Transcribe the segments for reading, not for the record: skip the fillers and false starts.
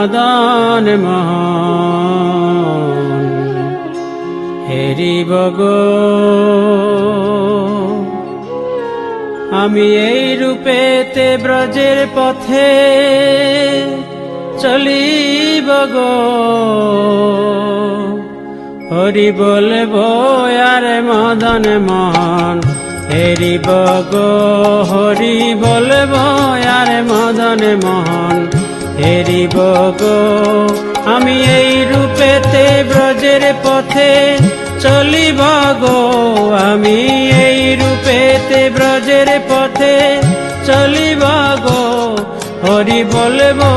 মদন মোহন হেরিব গো। আমি এই রূপেতে ব্রজের পথে চলিব গো, হরি বলবো আর মদন মোহন হেরিব গো, হরি বলবো আর মদন মোহন হেরিব গো। আমি এই রূপেতে ব্রজের পথে চলিব গো, আমি এই রূপেতে ব্রজের পথে চলিব গো, হরি বলবো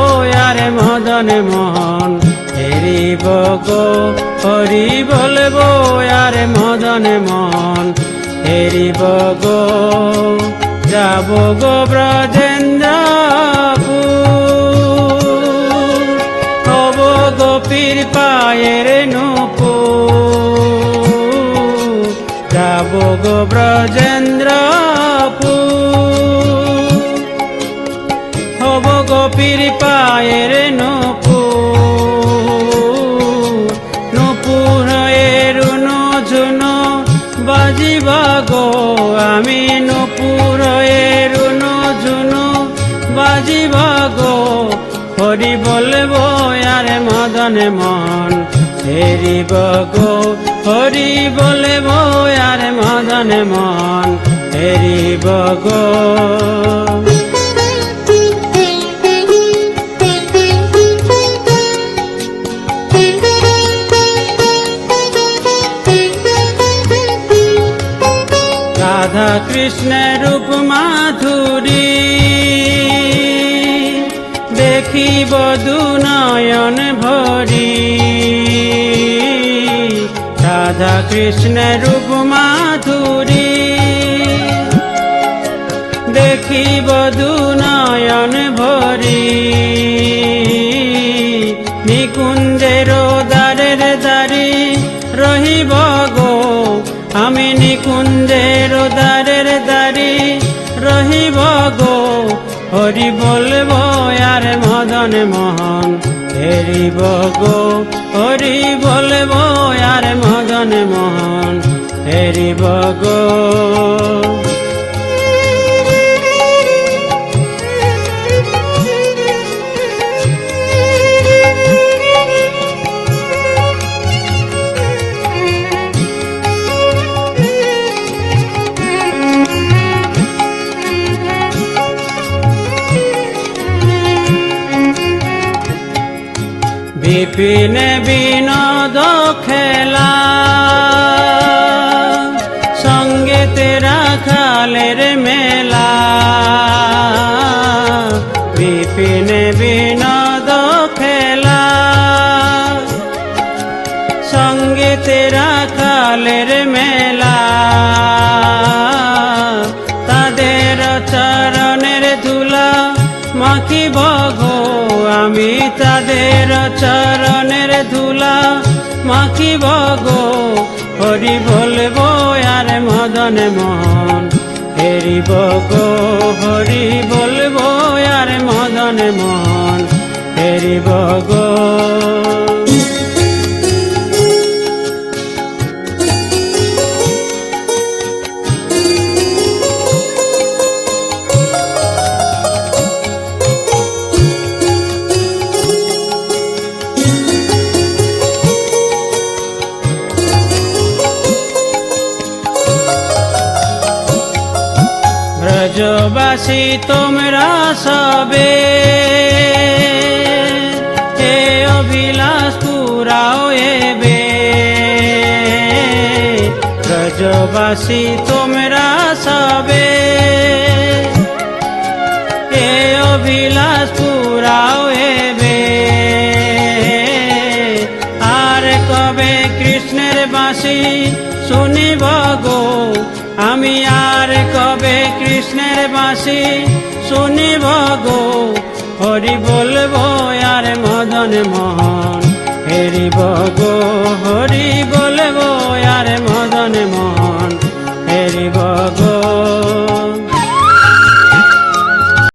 আর মদন মোহন হেরিব গো, হরি বলবো আর মদন মোহন হেরিব গো। যাব গো ব্রজেন্দ্রপুর, হব গোপীর পায়ের নূপুর। যাব গো ব্রজেন্দ্রপুর, হব গোপীর পায়ের নূপুর। নূপুর রুনো ঝুনো বাজিব গো, আমি নূপুর রুনো ঝুনো বাজিব গো, হরি বলবো আর মদন মোহন হেরিব গো, হরি বলবো আর মদন মোহন হেরিব গো। রাধা কৃষ্ণের রূপ মাধুরী দেখিব দুনয়ন ভরি। রাধা কৃষ্ণের রূপ মাধুরী দেখিব দুনয়ন ভরি। নিকুঞ্জের দ্বারের দ্বারি রহিব গো, আমি নিকুঞ্জের দ্বারের দ্বারি রহিব গো, হরি বলবো আর মদন মোহন হেরিব গো, হরি বলবো আর মদন মোহন হেরিব গো। বিপিন বিনোদ খেলা সঙ্গে তেরা খালের মেলা। বিপিন বিনোদ খেলা সঙ্গে তেরা খালের মেলা। তাদের চরণের ধুলা মাখিব গো, আমি তাদের চরণের ধুলা মাখিব গো, হরি বলবো আর মদন মোহন হেরিব গো, হরি বলবো আর মদন মোহন হেরিব গো। ব্রজবাসী তোমরা সবে এ অভিলাষ পুরাও এবে। ব্রজবাসী তোমরা সবে এ অভিলাষ পুরাও এবে। আর কবে কৃষ্ণের বাঁশি শুনিব গো, আমি আর কবে কৃষ্ণের বাঁশি শুনিব গো, হরি বলবো আর মদন মোহন হেরিব গো, হরি বলবো